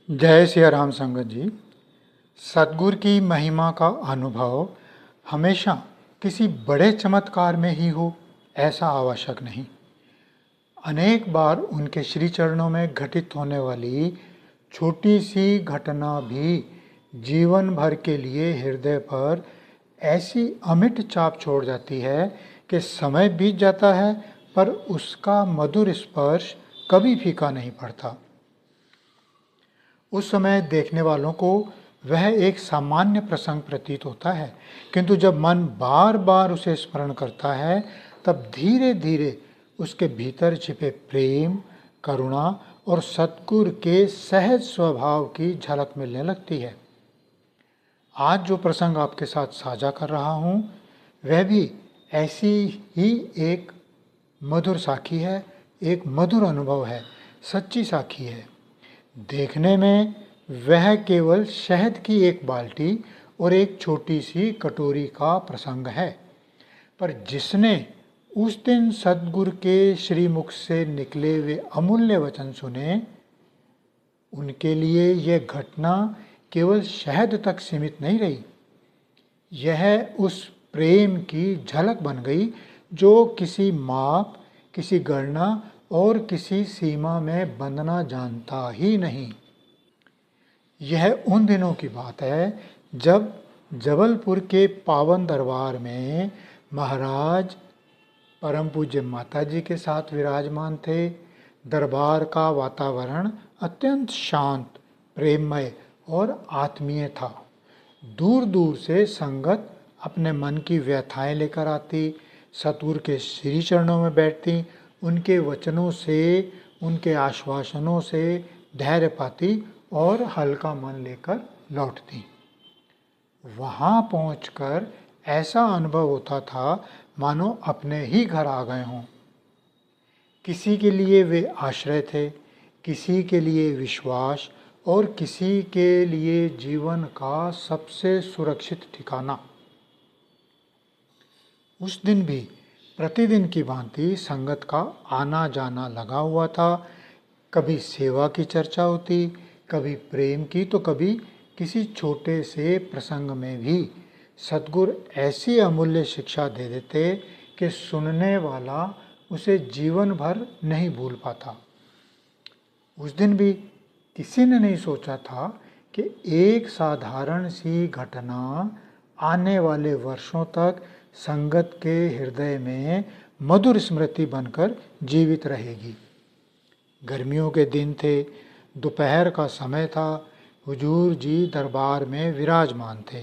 जय सिया राम संगत जी। सतगुरु की महिमा का अनुभव हमेशा किसी बड़े चमत्कार में ही हो ऐसा आवश्यक नहीं। अनेक बार उनके श्री चरणों में घटित होने वाली छोटी सी घटना भी जीवन भर के लिए हृदय पर ऐसी अमिट छाप छोड़ जाती है कि समय बीत जाता है पर उसका मधुर स्पर्श कभी फीका नहीं पड़ता। उस समय देखने वालों को वह एक सामान्य प्रसंग प्रतीत होता है, किंतु जब मन बार बार उसे स्मरण करता है तब धीरे धीरे उसके भीतर छिपे प्रेम, करुणा और सतगुरु के सहज स्वभाव की झलक मिलने लगती है। आज जो प्रसंग आपके साथ साझा कर रहा हूँ वह भी ऐसी ही एक मधुर साखी है, एक मधुर अनुभव है, सच्ची साखी है। देखने में वह केवल शहद की एक बाल्टी और एक छोटी सी कटोरी का प्रसंग है, पर जिसने उस दिन सतगुरु के श्रीमुख से निकले हुए अमूल्य वचन सुने, उनके लिए यह घटना केवल शहद तक सीमित नहीं रही। यह उस प्रेम की झलक बन गई जो किसी माप, किसी गणना और किसी सीमा में बंधना जानता ही नहीं। यह उन दिनों की बात है जब जबलपुर के पावन दरबार में महाराज परम पूज्य माता जी के साथ विराजमान थे। दरबार का वातावरण अत्यंत शांत, प्रेममय और आत्मीय था। दूर दूर से संगत अपने मन की व्यथाएं लेकर आती, सतगुरु के श्री चरणों में बैठती, उनके वचनों से, उनके आश्वासनों से धैर्य पाती और हल्का मन लेकर लौटती। वहाँ पहुंचकर ऐसा अनुभव होता था मानो अपने ही घर आ गए हों। किसी के लिए वे आश्रय थे, किसी के लिए विश्वास और किसी के लिए जीवन का सबसे सुरक्षित ठिकाना। उस दिन भी प्रतिदिन की भांति संगत का आना जाना लगा हुआ था। कभी सेवा की चर्चा होती, कभी प्रेम की, तो कभी किसी छोटे से प्रसंग में भी सतगुरु ऐसी अमूल्य शिक्षा दे देते कि सुनने वाला उसे जीवन भर नहीं भूल पाता। उस दिन भी किसी ने नहीं सोचा था कि एक साधारण सी घटना आने वाले वर्षों तक संगत के हृदय में मधुर स्मृति बनकर जीवित रहेगी। गर्मियों के दिन थे, दोपहर का समय था। हुजूर जी दरबार में विराजमान थे।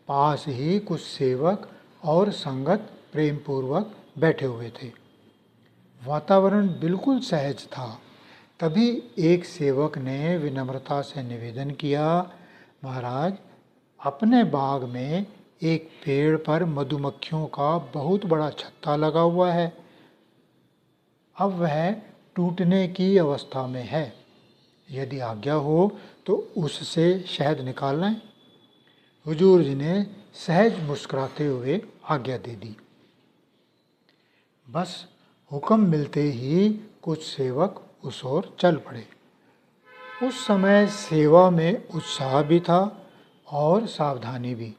पास ही कुछ सेवक और संगत प्रेम पूर्वक बैठे हुए थे। वातावरण बिल्कुल सहज था। तभी एक सेवक ने विनम्रता से निवेदन किया, महाराज, अपने बाग में एक पेड़ पर मधुमक्खियों का बहुत बड़ा छत्ता लगा हुआ है। अब वह टूटने की अवस्था में है। यदि आज्ञा हो तो उससे शहद निकाल लें। हुजूर जी ने सहज मुस्कुराते हुए आज्ञा दे दी। बस हुक्म मिलते ही कुछ सेवक उस ओर चल पड़े। उस समय सेवा में उत्साह भी था और सावधानी भी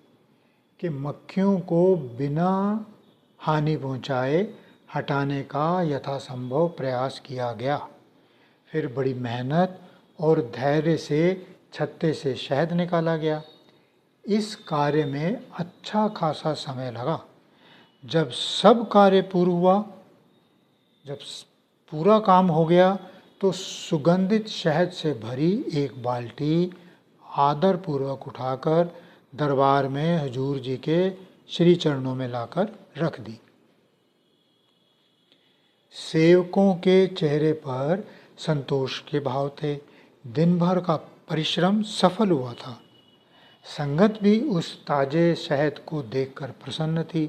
कि मक्खियों को बिना हानि पहुंचाए हटाने का यथासंभव प्रयास किया गया। फिर बड़ी मेहनत और धैर्य से छत्ते से शहद निकाला गया। इस कार्य में अच्छा खासा समय लगा। जब सब कार्य पूर्ण हुआ, जब पूरा काम हो गया, तो सुगंधित शहद से भरी एक बाल्टी आदर पूर्वक उठाकर दरबार में हुजूर जी के श्री चरणों में लाकर रख दी। सेवकों के चेहरे पर संतोष के भाव थे। दिन भर का परिश्रम सफल हुआ था। संगत भी उस ताजे शहद को देखकर प्रसन्न थी।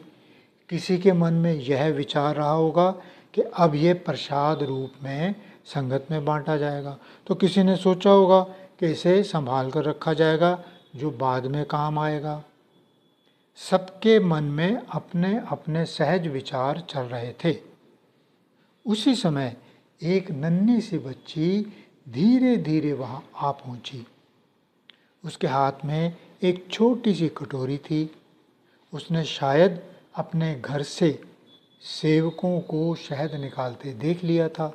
किसी के मन में यह विचार रहा होगा कि अब यह प्रसाद रूप में संगत में बांटा जाएगा, तो किसी ने सोचा होगा कि इसे संभाल कर रखा जाएगा जो बाद में काम आएगा। सबके मन में अपने अपने सहज विचार चल रहे थे। उसी समय एक नन्ही सी बच्ची धीरे धीरे वहां आ पहुंची। उसके हाथ में एक छोटी सी कटोरी थी। उसने शायद अपने घर से सेवकों को शहद निकालते देख लिया था,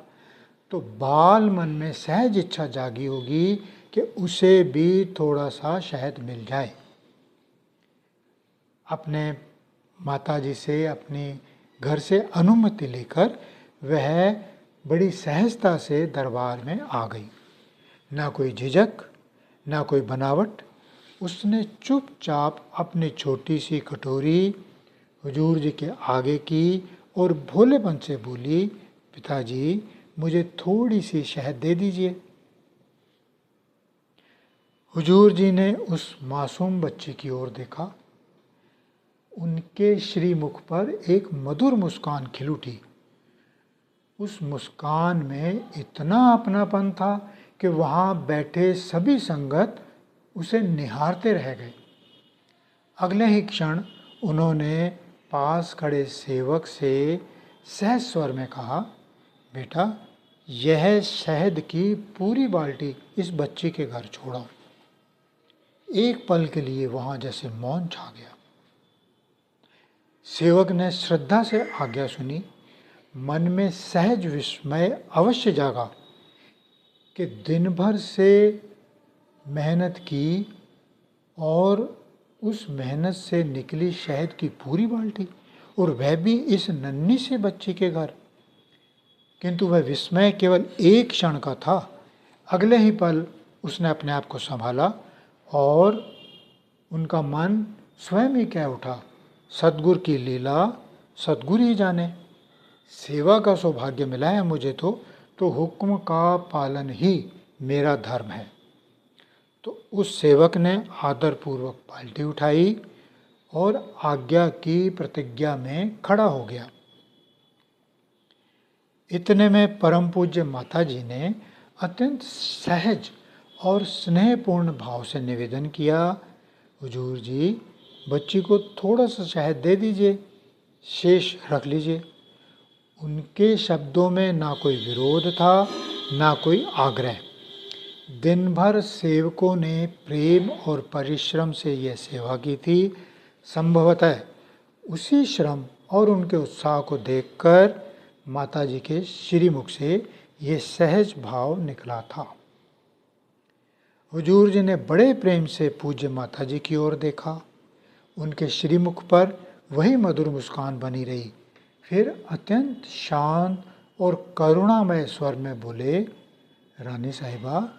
तो बाल मन में सहज इच्छा जागी होगी कि उसे भी थोड़ा सा शहद मिल जाए। अपने माताजी से अपनी घर से अनुमति लेकर वह बड़ी सहजता से दरबार में आ गई। ना कोई झिझक, ना कोई बनावट। उसने चुपचाप अपनी छोटी सी कटोरी हुजूर जी के आगे की और भोलेपन से बोली, पिताजी मुझे थोड़ी सी शहद दे दीजिए। हुजूर जी ने उस मासूम बच्ची की ओर देखा। उनके श्रीमुख पर एक मधुर मुस्कान खिल उठी। उस मुस्कान में इतना अपनापन था कि वहाँ बैठे सभी संगत उसे निहारते रह गए। अगले ही क्षण उन्होंने पास खड़े सेवक से सहज स्वर में कहा, बेटा यह शहद की पूरी बाल्टी इस बच्ची के घर छोड़ो। एक पल के लिए वहाँ जैसे मौन छा गया। सेवक ने श्रद्धा से आज्ञा सुनी। मन में सहज विस्मय अवश्य जागा कि दिन भर से मेहनत की और उस मेहनत से निकली शहद की पूरी बाल्टी, और वह भी इस नन्ही सी बच्ची के घर। किंतु वह विस्मय केवल एक क्षण का था। अगले ही पल उसने अपने आप को संभाला और उनका मन स्वयं ही कह उठा, सतगुरु की लीला सतगुरु ही जाने। सेवा का सौभाग्य मिला है मुझे तो हुक्म का पालन ही मेरा धर्म है। तो उस सेवक ने आदरपूर्वक बाल्टी उठाई और आज्ञा की प्रतिज्ञा में खड़ा हो गया। इतने में परम पूज्य माताजी ने अत्यंत सहज और स्नेहपूर्ण भाव से निवेदन किया, हुजूर जी बच्ची को थोड़ा सा शहद दे दीजिए, शेष रख लीजिए। उनके शब्दों में ना कोई विरोध था, ना कोई आग्रह। दिन भर सेवकों ने प्रेम और परिश्रम से यह सेवा की थी। संभवतः उसी श्रम और उनके उत्साह को देखकर माताजी के श्रीमुख से ये सहज भाव निकला था। हुजूर जी ने बड़े प्रेम से पूज्य माताजी की ओर देखा। उनके श्रीमुख पर वही मधुर मुस्कान बनी रही। फिर अत्यंत शांत और करुणामय स्वर में बोले, रानी साहिबा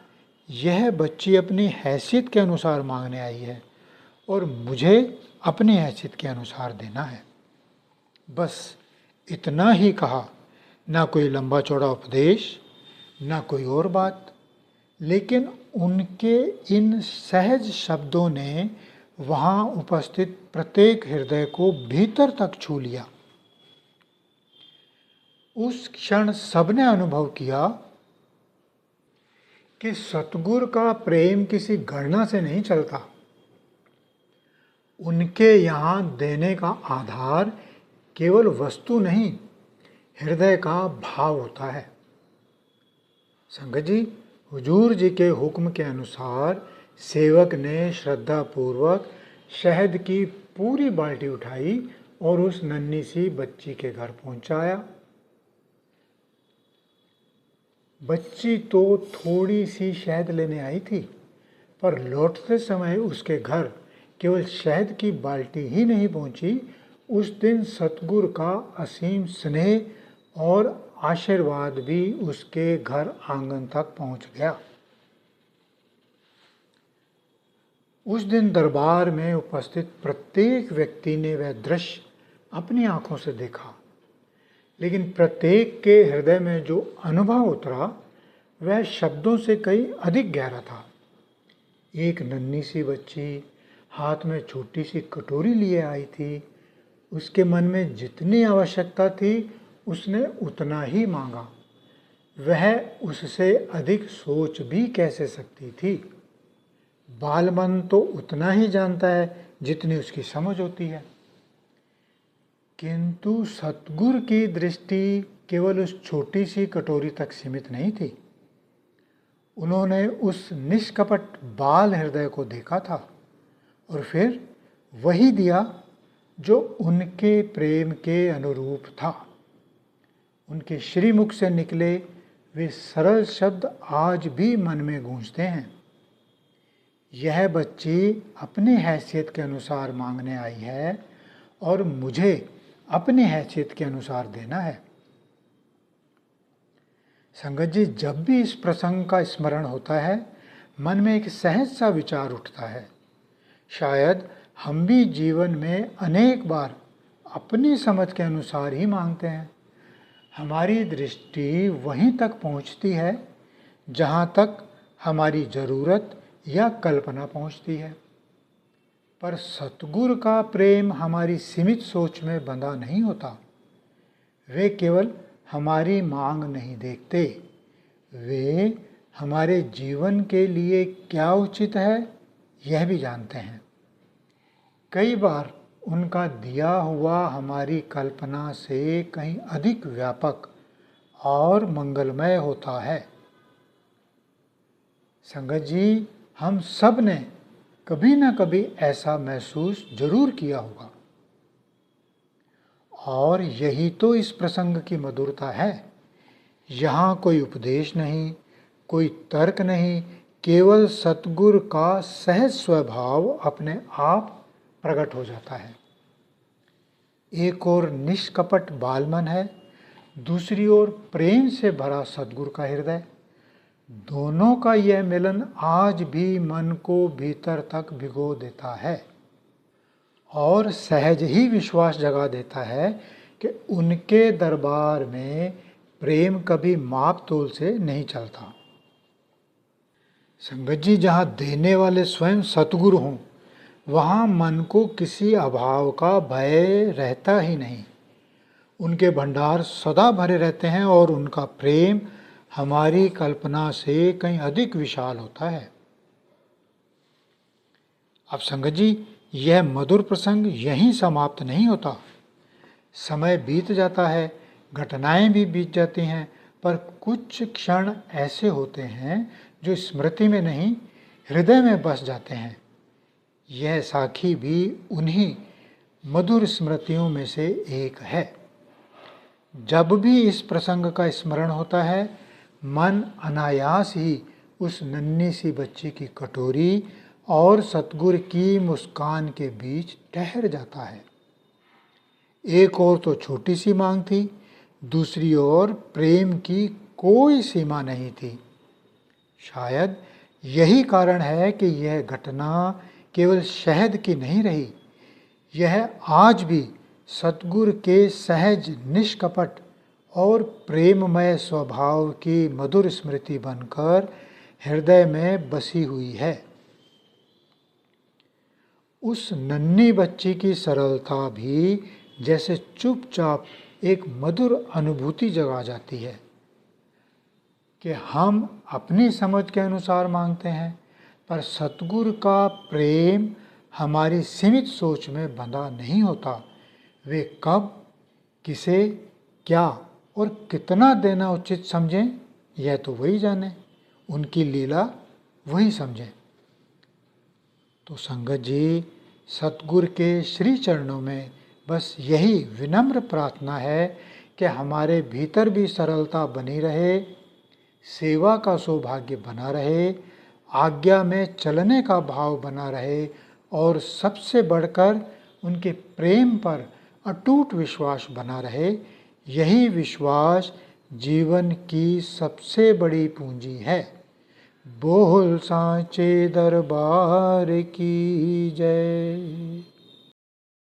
यह बच्ची अपनी हैसियत के अनुसार मांगने आई है और मुझे अपनी हैसियत के अनुसार देना है। बस इतना ही कहा, ना कोई लंबा चौड़ा उपदेश, ना कोई और बात। लेकिन उनके इन सहज शब्दों ने वहाँ उपस्थित प्रत्येक हृदय को भीतर तक छू लिया। उस क्षण सबने अनुभव किया कि सतगुरु का प्रेम किसी गणना से नहीं चलता। उनके यहाँ देने का आधार केवल वस्तु नहीं, हृदय का भाव होता है। संगत जी, हुजूर जी के हुक्म के अनुसार सेवक ने श्रद्धापूर्वक शहद की पूरी बाल्टी उठाई और उस नन्ही सी बच्ची के घर पहुंचाया। बच्ची तो थोड़ी सी शहद लेने आई थी, पर लौटते समय उसके घर केवल शहद की बाल्टी ही नहीं पहुंची, उस दिन सतगुरु का असीम स्नेह और आशीर्वाद भी उसके घर आंगन तक पहुंच गया। उस दिन दरबार में उपस्थित प्रत्येक व्यक्ति ने वह दृश्य अपनी आंखों से देखा, लेकिन प्रत्येक के हृदय में जो अनुभव उतरा वह शब्दों से कहीं अधिक गहरा था। एक नन्ही सी बच्ची हाथ में छोटी सी कटोरी लिए आई थी। उसके मन में जितनी आवश्यकता थी उसने उतना ही मांगा। वह उससे अधिक सोच भी कैसे सकती थी। बाल मन तो उतना ही जानता है जितनी उसकी समझ होती है। किंतु सतगुरु की दृष्टि केवल उस छोटी सी कटोरी तक सीमित नहीं थी। उन्होंने उस निष्कपट बाल हृदय को देखा था और फिर वही दिया जो उनके प्रेम के अनुरूप था। उनके श्रीमुख से निकले वे सरल शब्द आज भी मन में गूंजते हैं। यह बच्ची अपनी हैसियत के अनुसार मांगने आई है और मुझे अपनी हैसियत के अनुसार देना है। संगत जी, जब भी इस प्रसंग का स्मरण होता है मन में एक सहज सा विचार उठता है। शायद हम भी जीवन में अनेक बार अपनी समझ के अनुसार ही मांगते हैं। हमारी दृष्टि वहीं तक पहुंचती है जहां तक हमारी ज़रूरत या कल्पना पहुंचती है, पर सतगुरु का प्रेम हमारी सीमित सोच में बंधा नहीं होता। वे केवल हमारी मांग नहीं देखते, वे हमारे जीवन के लिए क्या उचित है यह भी जानते हैं। कई बार उनका दिया हुआ हमारी कल्पना से कहीं अधिक व्यापक और मंगलमय होता है। संगत जी, हम सब ने कभी ना कभी ऐसा महसूस जरूर किया होगा और यही तो इस प्रसंग की मधुरता है। यहाँ कोई उपदेश नहीं, कोई तर्क नहीं, केवल सतगुरु का सहज स्वभाव अपने आप प्रकट हो जाता है। एक ओर निष्कपट बालमन है, दूसरी ओर प्रेम से भरा सतगुरु का हृदय। दोनों का यह मिलन आज भी मन को भीतर तक भिगो देता है और सहज ही विश्वास जगा देता है कि उनके दरबार में प्रेम कभी माप तोल से नहीं चलता। संगत जी, जहाँ देने वाले स्वयं सतगुरु हों वहाँ मन को किसी अभाव का भय रहता ही नहीं। उनके भंडार सदा भरे रहते हैं और उनका प्रेम हमारी कल्पना से कहीं अधिक विशाल होता है। अब संगत जी, यह मधुर प्रसंग यहीं समाप्त नहीं होता। समय बीत जाता है, घटनाएं भी बीत जाती हैं, पर कुछ क्षण ऐसे होते हैं जो स्मृति में नहीं हृदय में बस जाते हैं। यह साखी भी उन्हीं मधुर स्मृतियों में से एक है। जब भी इस प्रसंग का स्मरण होता है मन अनायास ही उस नन्ही सी बच्ची की कटोरी और सतगुरु की मुस्कान के बीच ठहर जाता है। एक ओर तो छोटी सी मांग थी, दूसरी ओर प्रेम की कोई सीमा नहीं थी। शायद यही कारण है कि यह घटना केवल शहद की नहीं रही, यह आज भी सतगुरु के सहज निष्कपट और प्रेममय स्वभाव की मधुर स्मृति बनकर हृदय में बसी हुई है। उस नन्ही बच्ची की सरलता भी जैसे चुपचाप एक मधुर अनुभूति जगा जाती है कि हम अपनी समझ के अनुसार मांगते हैं, पर सतगुरु का प्रेम हमारी सीमित सोच में बंधा नहीं होता। वे कब, किसे, क्या और कितना देना उचित समझें यह तो वही जाने, उनकी लीला वही समझें। तो संगत जी, सतगुरु के श्री चरणों में बस यही विनम्र प्रार्थना है कि हमारे भीतर भी सरलता बनी रहे, सेवा का सौभाग्य बना रहे, आज्ञा में चलने का भाव बना रहे और सबसे बढ़कर उनके प्रेम पर अटूट विश्वास बना रहे। यही विश्वास जीवन की सबसे बड़ी पूंजी है। बोल सांचे दरबार की जय।